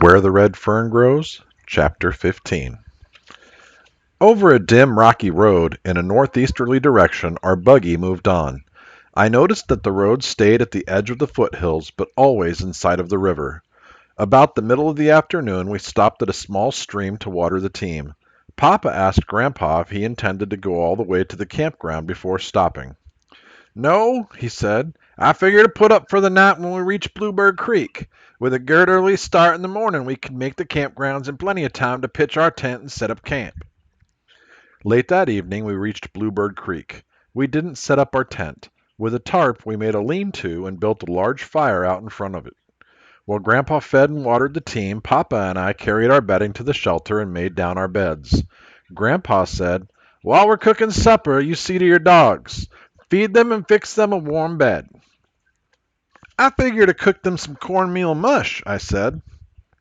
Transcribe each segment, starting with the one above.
Where the Red Fern Grows, Chapter 15. Over a dim, rocky road in a northeasterly direction, our buggy moved on. I noticed that the road stayed at the edge of the foothills, but always in sight of the river. About the middle of the afternoon, we stopped at a small stream to water the team. Papa asked Grandpa if he intended to go all the way to the campground before stopping. "No," he said. "I figure to put up for the night when we reach Bluebird Creek. With a good early start in the morning, we can make the campgrounds in plenty of time to pitch our tent and set up camp." Late that evening, we reached Bluebird Creek. We didn't set up our tent. With a tarp, we made a lean-to and built a large fire out in front of it. While Grandpa fed and watered the team, Papa and I carried our bedding to the shelter and made down our beds. Grandpa said, "While we're cooking supper, you see to your dogs. Feed them and fix them a warm bed." "I figure to cook them some cornmeal mush," I said.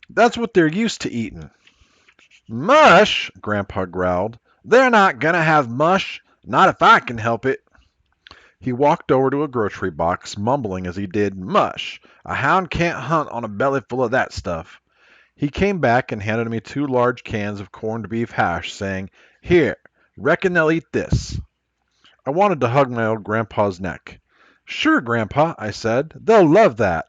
"That's what they're used to eating." "Mush?" Grandpa growled. "They're not going to have mush. Not if I can help it." He walked over to a grocery box, mumbling as he did, "Mush! A hound can't hunt on a belly full of that stuff." He came back and handed me 2 large cans of corned beef hash, saying, "Here, reckon they'll eat this." I wanted to hug my old grandpa's neck. "Sure, Grandpa," I said. "They'll love that."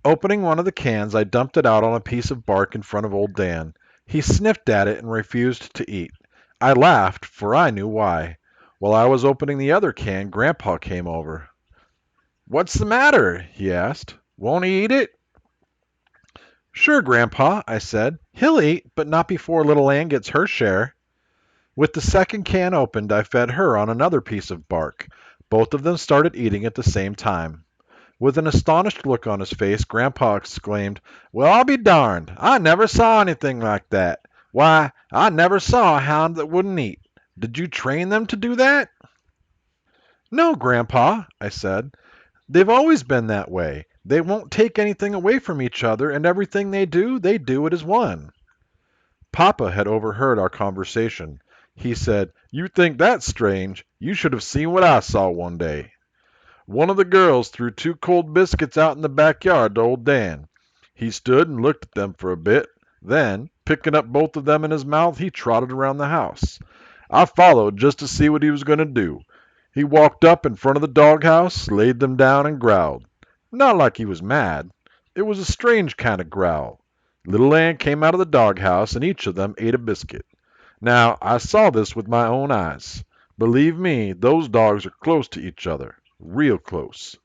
Opening one of the cans, I dumped it out on a piece of bark in front of old Dan. He sniffed at it and refused to eat. I laughed, for I knew why. While I was opening the other can, Grandpa came over. "What's the matter?" he asked. "Won't he eat it?" "Sure, Grandpa," I said. "He'll eat, but not before little Ann gets her share." With the second can opened, I fed her on another piece of bark. Both of them started eating at the same time. With an astonished look on his face, Grandpa exclaimed, "Well, I'll be darned! I never saw anything like that. Why, I never saw a hound that wouldn't eat. Did you train them to do that?" "No, Grandpa," I said. "They've always been that way. They won't take anything away from each other, and everything they do it as one." Papa had overheard our conversation. He said, "You think that's strange? You should have seen what I saw one day. One of the girls threw 2 cold biscuits out in the backyard to old Dan. He stood and looked at them for a bit. Then, picking up both of them in his mouth, he trotted around the house. I followed just to see what he was going to do. He walked up in front of the doghouse, laid them down, and growled. Not like he was mad. It was a strange kind of growl. Little Ann came out of the doghouse, and each of them ate a biscuit. Now, I saw this with my own eyes. Believe me, those dogs are close to each other. Real close."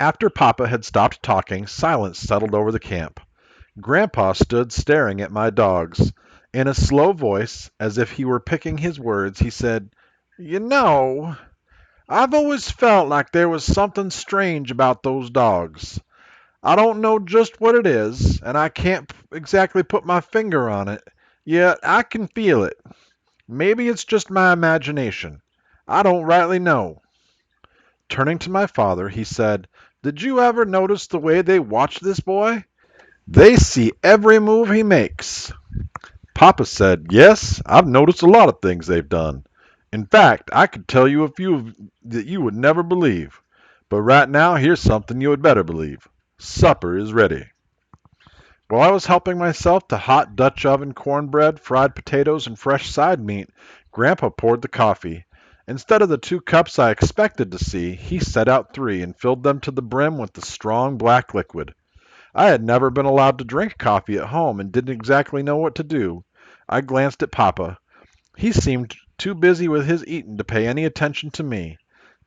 After Papa had stopped talking, silence settled over the camp. Grandpa stood staring at my dogs. In a slow voice, as if he were picking his words, he said, "You know, I've always felt like there was something strange about those dogs. I don't know just what it is, and I can't exactly put my finger on it, yet I can feel it. Maybe it's just my imagination. I don't rightly know." Turning to my father, he said, "Did you ever notice the way they watch this boy? They see every move he makes." Papa said, "Yes, I've noticed a lot of things they've done. In fact, I could tell you a few that you would never believe. But right now, here's something you had better believe. Supper is ready." While I was helping myself to hot Dutch oven cornbread, fried potatoes, and fresh side meat, Grandpa poured the coffee. Instead of the 2 cups I expected to see, he set out 3 and filled them to the brim with the strong black liquid. I had never been allowed to drink coffee at home and didn't exactly know what to do. I glanced at Papa. He seemed too busy with his eating to pay any attention to me.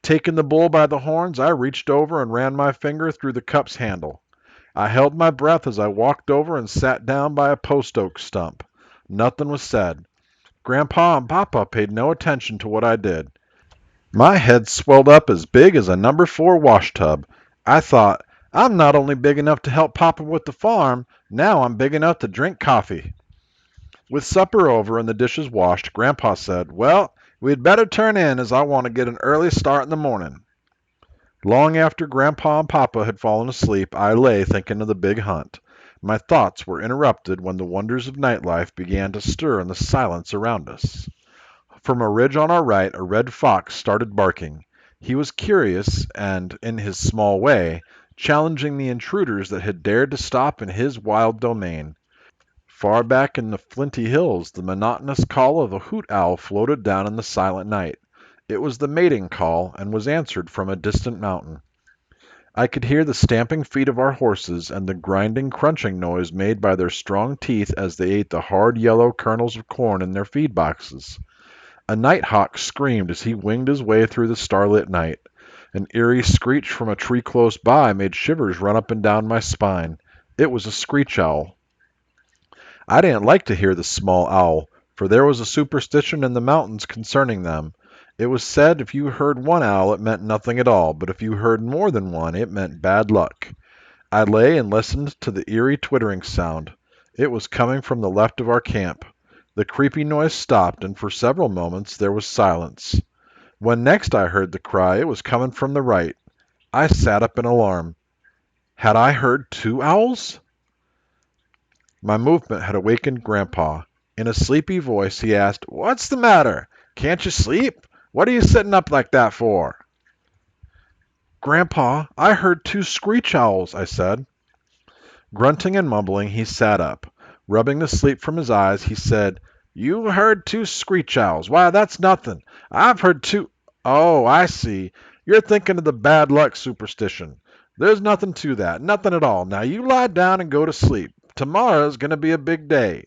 Taking the bull by the horns, I reached over and ran my finger through the cup's handle. I held my breath as I walked over and sat down by a post oak stump. Nothing was said. Grandpa and Papa paid no attention to what I did. My head swelled up as big as a number 4 wash tub. I thought, I'm not only big enough to help Papa with the farm, now I'm big enough to drink coffee. With supper over and the dishes washed, Grandpa said, "Well, we'd better turn in as I want to get an early start in the morning." Long after Grandpa and Papa had fallen asleep, I lay thinking of the big hunt. My thoughts were interrupted when the wonders of nightlife began to stir in the silence around us. From a ridge on our right, a red fox started barking. He was curious and, in his small way, challenging the intruders that had dared to stop in his wild domain. Far back in the flinty hills, the monotonous call of a hoot owl floated down in the silent night. It was the mating call, and was answered from a distant mountain. I could hear the stamping feet of our horses and the grinding, crunching noise made by their strong teeth as they ate the hard yellow kernels of corn in their feed boxes. A nighthawk screamed as he winged his way through the starlit night. An eerie screech from a tree close by made shivers run up and down my spine. It was a screech owl. I didn't like to hear the small owl, for there was a superstition in the mountains concerning them. It was said if you heard one owl it meant nothing at all, but if you heard more than one it meant bad luck. I lay and listened to the eerie twittering sound. It was coming from the left of our camp. The creepy noise stopped, and for several moments there was silence. When next I heard the cry, it was coming from the right. I sat up in alarm. Had I heard two owls? My movement had awakened Grandpa. In a sleepy voice he asked, "What's the matter? Can't you sleep? What are you sitting up like that for?" "Grandpa, I heard two screech owls," I said. Grunting and mumbling, he sat up. Rubbing the sleep from his eyes, he said, "You heard two screech owls. Why, that's nothing. I've heard two—" "Oh, I see. You're thinking of the bad luck superstition. There's nothing to that. Nothing at all. Now you lie down and go to sleep. Tomorrow's going to be a big day."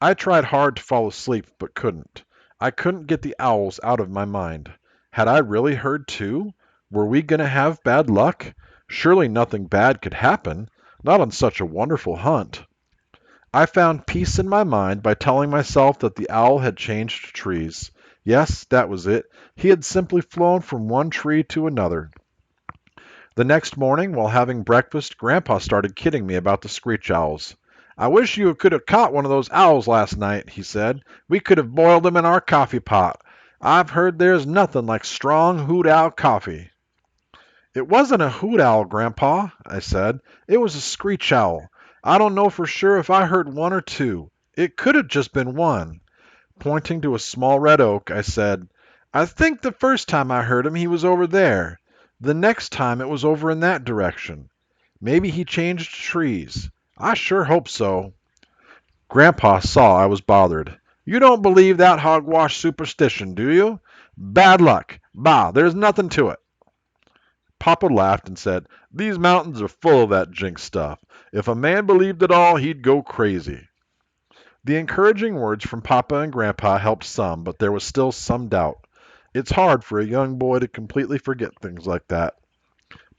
I tried hard to fall asleep, but couldn't. I couldn't get the owls out of my mind. Had I really heard two? Were we going to have bad luck? Surely nothing bad could happen, not on such a wonderful hunt. I found peace in my mind by telling myself that the owl had changed trees. Yes, that was it. He had simply flown from one tree to another. The next morning, while having breakfast, Grandpa started kidding me about the screech owls. "I wish you could have caught one of those owls last night," he said. "We could have boiled them in our coffee pot. I've heard there's nothing like strong hoot owl coffee." "It wasn't a hoot owl, Grandpa," I said. "It was a screech owl. I don't know for sure if I heard one or two. It could have just been one." Pointing to a small red oak, I said, "I think the first time I heard him he was over there. The next time it was over in that direction. Maybe he changed trees. I sure hope so." Grandpa saw I was bothered. "You don't believe that hogwash superstition, do you? Bad luck. Bah, there's nothing to it." Papa laughed and said, "These mountains are full of that jinx stuff. If a man believed it all, he'd go crazy." The encouraging words from Papa and Grandpa helped some, but there was still some doubt. It's hard for a young boy to completely forget things like that.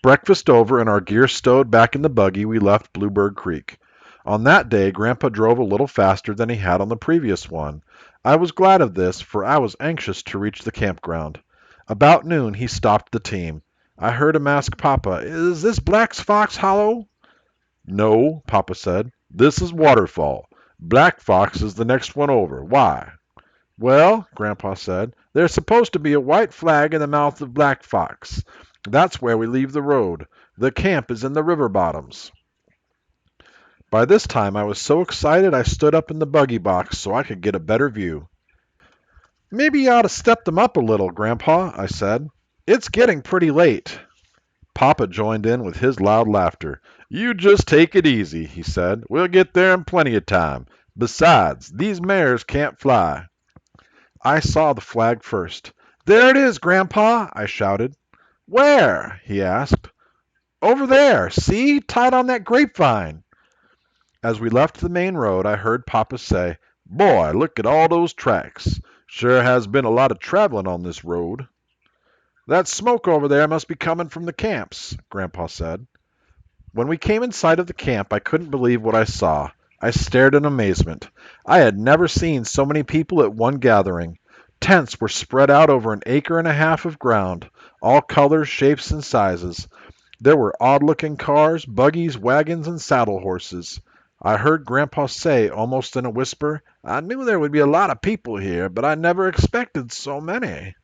Breakfast over and our gear stowed back in the buggy, we left Bluebird Creek. On that day, Grandpa drove a little faster than he had on the previous one. I was glad of this, for I was anxious to reach the campground. About noon, he stopped the team. I heard him ask Papa, "Is this Black Fox Hollow?" "No," Papa said. "This is Waterfall. Black Fox is the next one over. Why?" "Well," Grandpa said, "there's supposed to be a white flag in the mouth of Black Fox. That's where we leave the road. The camp is in the river bottoms." By this time I was so excited I stood up in the buggy box so I could get a better view. "Maybe you ought to step them up a little, Grandpa," I said. "It's getting pretty late." Papa joined in with his loud laughter. "You just take it easy," he said. "We'll get there in plenty of time. Besides, these mares can't fly." I saw the flag first. "There it is, Grandpa!" I shouted. "Where?" he asked. "Over there. See? Tied on that grapevine." As we left the main road, I heard Papa say, "Boy, look at all those tracks. Sure has been a lot of traveling on this road." "That smoke over there must be coming from the camps," Grandpa said. When we came in sight of the camp, I couldn't believe what I saw. I stared in amazement. I had never seen so many people at one gathering. Tents were spread out over an acre and a half of ground, all colors, shapes, and sizes. There were odd-looking cars, buggies, wagons, and saddle horses. I heard Grandpa say, almost in a whisper, "I knew there would be a lot of people here, but I never expected so many."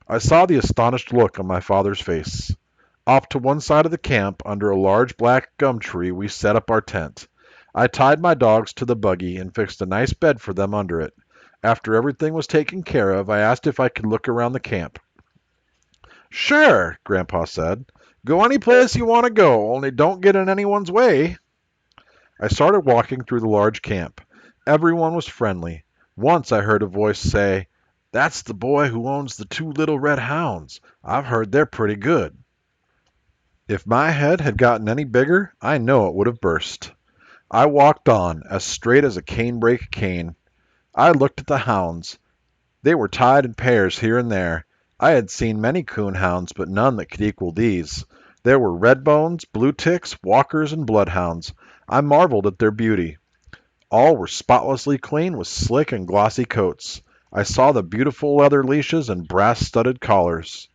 I saw the astonished look on my father's face. Off to one side of the camp, under a large black gum tree, we set up our tent. I tied my dogs to the buggy and fixed a nice bed for them under it. After everything was taken care of, I asked if I could look around the camp. "Sure," Grandpa said. Go any place you want to go, only don't get in anyone's way. I started walking through the large camp. Everyone was friendly. Once I heard a voice say, "That's the boy who owns the two little red hounds. I've heard they're pretty good." If my head had gotten any bigger, I know it would have burst. I walked on, as straight as a canebrake cane. I looked at the hounds. They were tied in pairs here and there. I had seen many coon hounds, but none that could equal these. There were redbones, blue ticks, walkers, and bloodhounds. I marveled at their beauty. All were spotlessly clean with slick and glossy coats. I saw the beautiful leather leashes and brass-studded collars.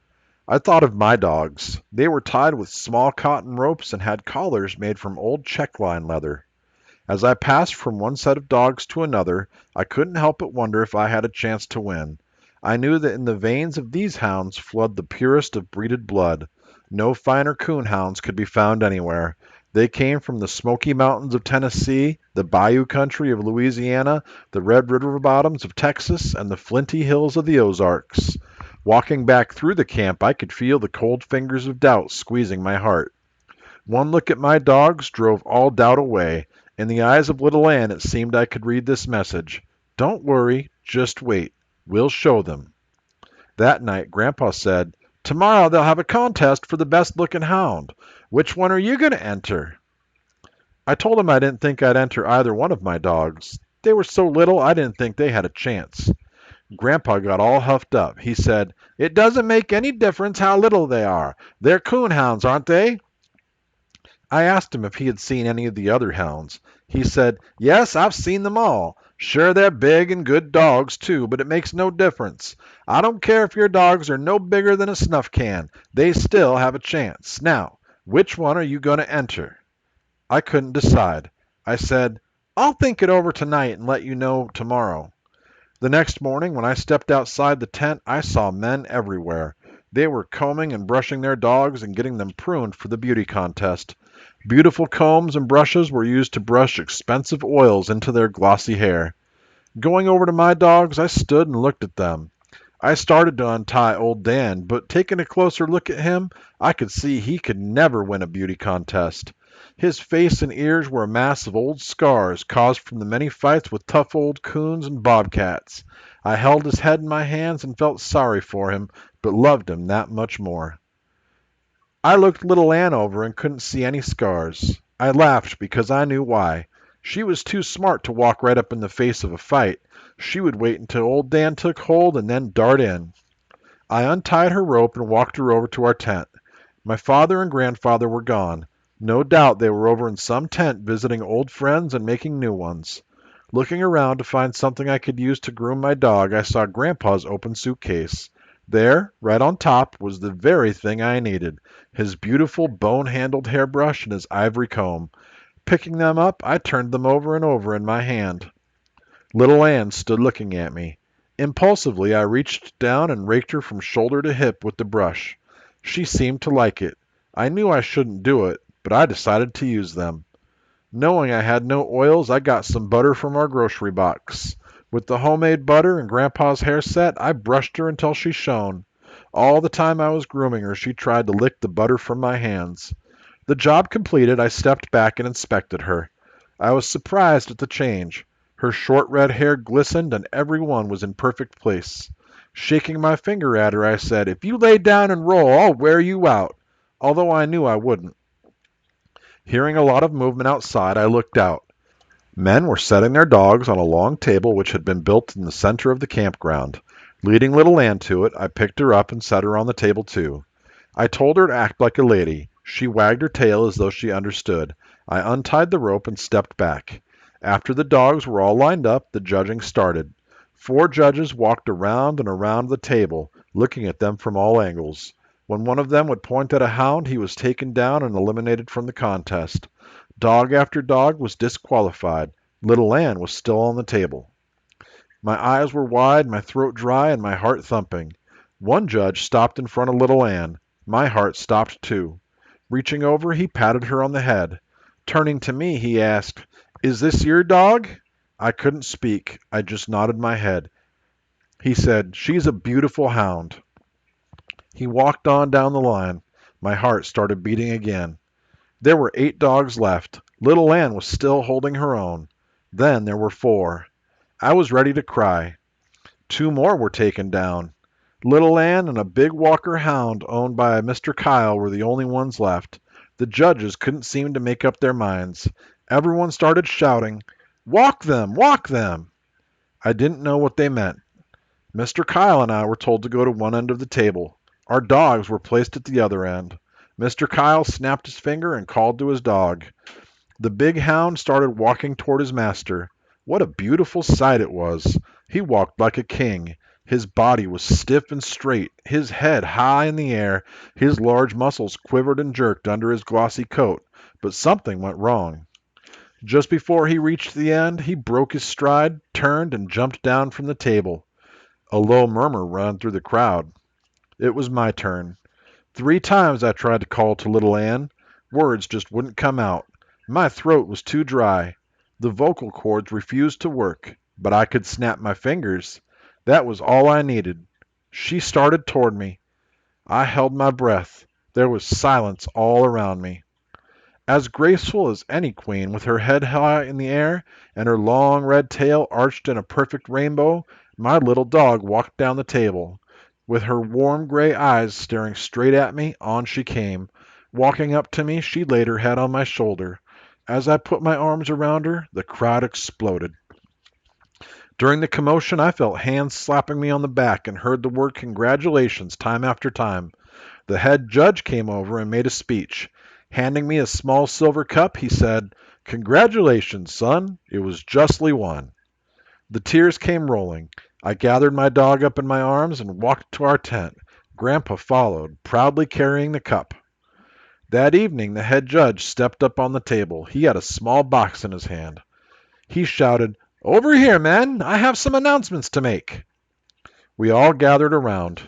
I thought of my dogs. They were tied with small cotton ropes and had collars made from old check-line leather. As I passed from one set of dogs to another, I couldn't help but wonder if I had a chance to win. I knew that in the veins of these hounds flowed the purest of breeded blood. No finer coon hounds could be found anywhere. They came from the Smoky Mountains of Tennessee, the Bayou country of Louisiana, the Red River bottoms of Texas, and the flinty hills of the Ozarks. Walking back through the camp, I could feel the cold fingers of doubt squeezing my heart. One look at my dogs drove all doubt away. In the eyes of little Ann it seemed I could read this message: "Don't worry, just wait. We'll show them." That night Grandpa said, "Tomorrow they'll have a contest for the best looking hound. Which one are you going to enter?" I told him I didn't think I'd enter either one of my dogs. They were so little I didn't think they had a chance. Grandpa got all huffed up. He said, "It doesn't make any difference how little they are. They're coon hounds, aren't they?" I asked him if he had seen any of the other hounds. He said, "Yes, I've seen them all. Sure, they're big and good dogs, too, but it makes no difference. I don't care if your dogs are no bigger than a snuff can. They still have a chance. Now, which one are you going to enter?" I couldn't decide. I said, "I'll think it over tonight and let you know tomorrow." The next morning, when I stepped outside the tent, I saw men everywhere. They were combing and brushing their dogs and getting them pruned for the beauty contest. Beautiful combs and brushes were used to brush expensive oils into their glossy hair. Going over to my dogs, I stood and looked at them. I started to untie old Dan, but taking a closer look at him, I could see he could never win a beauty contest. His face and ears were a mass of old scars caused from the many fights with tough old coons and bobcats. I held his head in my hands and felt sorry for him, but loved him that much more. I looked little Ann over and couldn't see any scars. I laughed because I knew why. She was too smart to walk right up in the face of a fight. She would wait until old Dan took hold and then dart in. I untied her rope and walked her over to our tent. My father and grandfather were gone. No doubt they were over in some tent visiting old friends and making new ones. Looking around to find something I could use to groom my dog, I saw Grandpa's open suitcase. There, right on top, was the very thing I needed: his beautiful bone-handled hairbrush and his ivory comb. Picking them up, I turned them over and over in my hand. Little Ann stood looking at me. Impulsively, I reached down and raked her from shoulder to hip with the brush. She seemed to like it. I knew I shouldn't do it, but I decided to use them. Knowing I had no oils, I got some butter from our grocery box. With the homemade butter and Grandpa's hair set, I brushed her until she shone. All the time I was grooming her, she tried to lick the butter from my hands. The job completed, I stepped back and inspected her. I was surprised at the change. Her short red hair glistened and every one was in perfect place. Shaking my finger at her, I said, "If you lay down and roll, I'll wear you out," although I knew I wouldn't. Hearing a lot of movement outside, I looked out. Men were setting their dogs on a long table which had been built in the center of the campground. Leading little Ann to it, I picked her up and set her on the table too. I told her to act like a lady. She wagged her tail as though she understood. I untied the rope and stepped back. After the dogs were all lined up, the judging started. 4 judges walked around and around the table, looking at them from all angles. When one of them would point at a hound, he was taken down and eliminated from the contest. Dog after dog was disqualified. Little Ann was still on the table. My eyes were wide, my throat dry, and my heart thumping. One judge stopped in front of little Ann. My heart stopped too. Reaching over, he patted her on the head. Turning to me, he asked, "Is this your dog?" I couldn't speak. I just nodded my head. He said, "She's a beautiful hound." He walked on down the line. My heart started beating again. There were 8 dogs left. Little Ann was still holding her own. Then there were 4. I was ready to cry. 2 more were taken down. Little Ann and a big Walker hound owned by Mr. Kyle were the only ones left. The judges couldn't seem to make up their minds. Everyone started shouting, "Walk them! Walk them!" I didn't know what they meant. Mr. Kyle and I were told to go to one end of the table. Our dogs were placed at the other end. Mr. Kyle snapped his finger and called to his dog. The big hound started walking toward his master. What a beautiful sight it was! He walked like a king. His body was stiff and straight, his head high in the air, his large muscles quivered and jerked under his glossy coat, but something went wrong. Just before he reached the end, he broke his stride, turned, and jumped down from the table. A low murmur ran through the crowd. It was my turn. 3 times I tried to call to little Ann. Words just wouldn't come out. My throat was too dry. The vocal cords refused to work, but I could snap my fingers. That was all I needed. She started toward me. I held my breath. There was silence all around me. As graceful as any queen, with her head high in the air and her long red tail arched in a perfect rainbow, my little dog walked down the table. With her warm gray eyes staring straight at me, on she came. Walking up to me, she laid her head on my shoulder. As I put my arms around her, the crowd exploded. During the commotion, I felt hands slapping me on the back and heard the word congratulations time after time. The head judge came over and made a speech. Handing me a small silver cup, he said, "Congratulations, son. It was justly won." The tears came rolling. I gathered my dog up in my arms and walked to our tent. Grandpa followed, proudly carrying the cup. That evening the head judge stepped up on the table. He had a small box in his hand. He shouted, "Over here, men! I have some announcements to make." We all gathered around.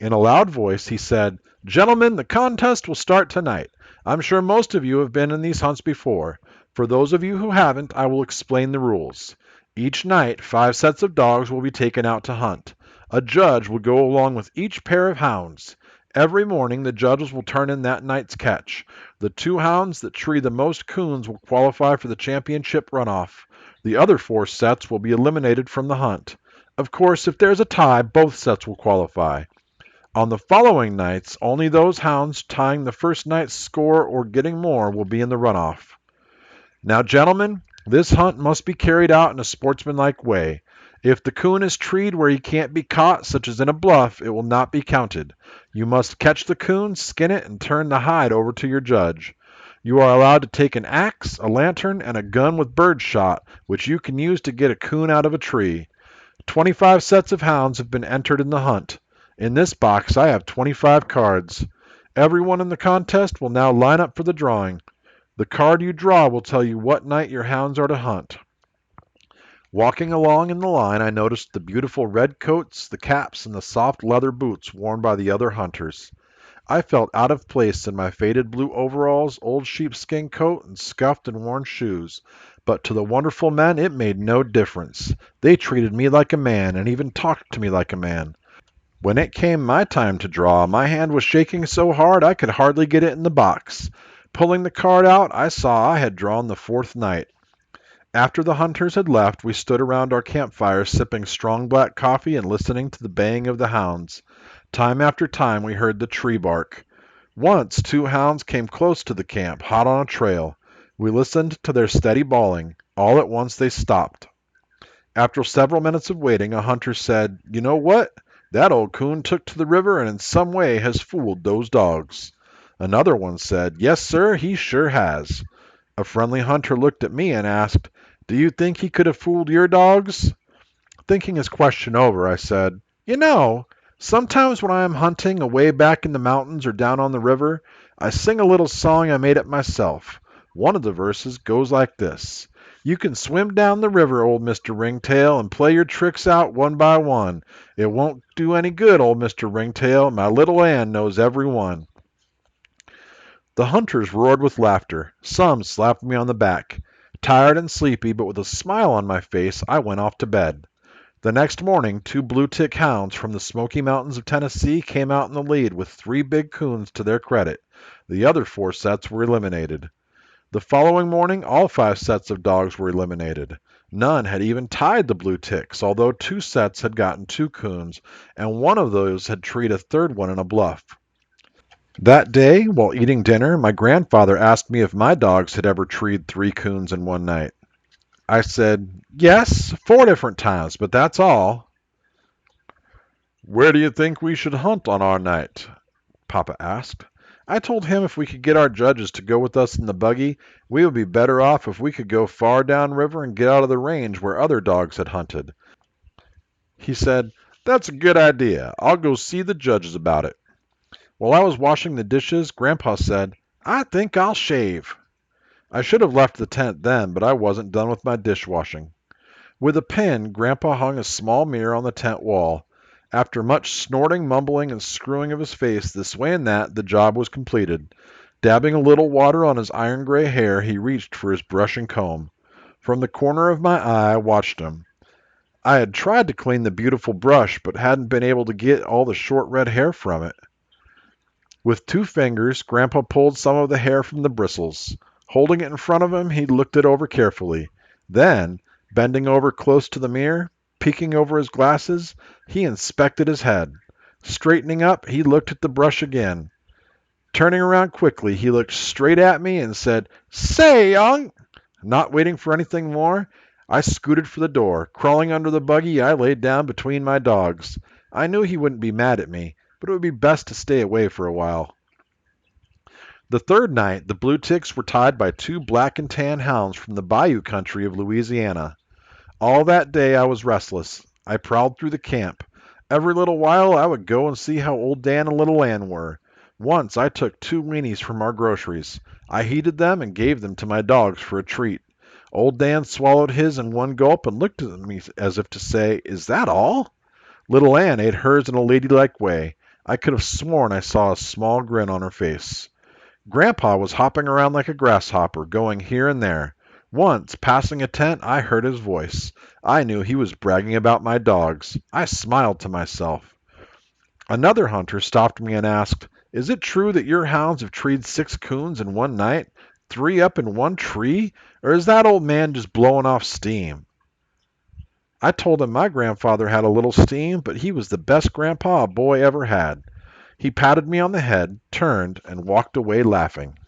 In a loud voice, he said, "Gentlemen, the contest will start tonight. I'm sure most of you have been in these hunts before. For those of you who haven't, I will explain the rules. Each night, 5 sets of dogs will be taken out to hunt. A judge will go along with each pair of hounds. Every morning, the judges will turn in that night's catch. The 2 hounds that tree the most coons will qualify for the championship runoff. The other 4 sets will be eliminated from the hunt. Of course, if there's a tie, both sets will qualify. On the following nights, only those hounds tying the first night's score or getting more will be in the runoff. Now, gentlemen, this hunt must be carried out in a sportsmanlike way. If the coon is treed where he can't be caught, such as in a bluff, it will not be counted. You must catch the coon, skin it, and turn the hide over to your judge. You are allowed to take an axe, a lantern, and a gun with bird shot, which you can use to get a coon out of a tree. 25 sets of hounds have been entered in the hunt. In this box I have 25 cards. Everyone in the contest will now line up for the drawing. The card you draw will tell you what night your hounds are to hunt." Walking along in the line, I noticed the beautiful red coats, the caps, and the soft leather boots worn by the other hunters. I felt out of place in my faded blue overalls, old sheepskin coat, and scuffed and worn shoes. But to the wonderful men it made no difference. They treated me like a man and even talked to me like a man. When it came my time to draw, my hand was shaking so hard I could hardly get it in the box. Pulling the card out, I saw I had drawn the 4th night. After the hunters had left, we stood around our campfire sipping strong black coffee and listening to the baying of the hounds. Time after time we heard the tree bark. Once 2 hounds came close to the camp, hot on a trail. We listened to their steady bawling. All at once they stopped. After several minutes of waiting, a hunter said, "You know what? That old coon took to the river and in some way has fooled those dogs." Another one said, "Yes, sir, he sure has." A friendly hunter looked at me and asked, "Do you think he could have fooled your dogs?" Thinking his question over, I said, "You know, sometimes when I am hunting away back in the mountains or down on the river, I sing a little song I made up myself. One of the verses goes like this: 'You can swim down the river, old Mr. Ringtail, and play your tricks out one by one. It won't do any good, old Mr. Ringtail. My little Ann knows every one.'" The hunters roared with laughter. Some slapped me on the back. Tired and sleepy, but with a smile on my face, I went off to bed. The next morning, 2 blue-tick hounds from the Smoky Mountains of Tennessee came out in the lead with 3 big coons to their credit. The other 4 sets were eliminated. The following morning, all 5 sets of dogs were eliminated. None had even tied the blue ticks, although 2 sets had gotten 2 coons, and one of those had treed a third one in a bluff. That day, while eating dinner, my grandfather asked me if my dogs had ever treed 3 coons in one night. I said, yes, 4 different times, but that's all. Where do you think we should hunt on our night? Papa asked. I told him if we could get our judges to go with us in the buggy, we would be better off if we could go far downriver and get out of the range where other dogs had hunted. He said, that's a good idea. I'll go see the judges about it. While I was washing the dishes, Grandpa said, I think I'll shave. I should have left the tent then, but I wasn't done with my dishwashing. With a pin, Grandpa hung a small mirror on the tent wall. After much snorting, mumbling, and screwing of his face this way and that, the job was completed. Dabbing a little water on his iron-gray hair, he reached for his brush and comb. From the corner of my eye, I watched him. I had tried to clean the beautiful brush, but hadn't been able to get all the short red hair from it. With 2 fingers, Grandpa pulled some of the hair from the bristles. Holding it in front of him, he looked it over carefully. Then, bending over close to the mirror, peeking over his glasses, he inspected his head. Straightening up, he looked at the brush again. Turning around quickly, he looked straight at me and said, Say, young! Not waiting for anything more, I scooted for the door. Crawling under the buggy, I laid down between my dogs. I knew he wouldn't be mad at me, but it would be best to stay away for a while. The third night, the blue ticks were tied by 2 black and tan hounds from the bayou country of Louisiana. All that day I was restless. I prowled through the camp. Every little while I would go and see how old Dan and little Ann were. Once I took 2 weenies from our groceries. I heated them and gave them to my dogs for a treat. Old Dan swallowed his in one gulp and looked at me as if to say, Is that all? Little Ann ate hers in a ladylike way. I could have sworn I saw a small grin on her face. Grandpa was hopping around like a grasshopper, going here and there. Once, passing a tent, I heard his voice. I knew he was bragging about my dogs. I smiled to myself. Another hunter stopped me and asked, Is it true that your hounds have treed 6 coons in one night? 3 up in one tree? Or is that old man just blowing off steam? I told him my grandfather had a little steam, but he was the best grandpa a boy ever had. He patted me on the head, turned, and walked away laughing.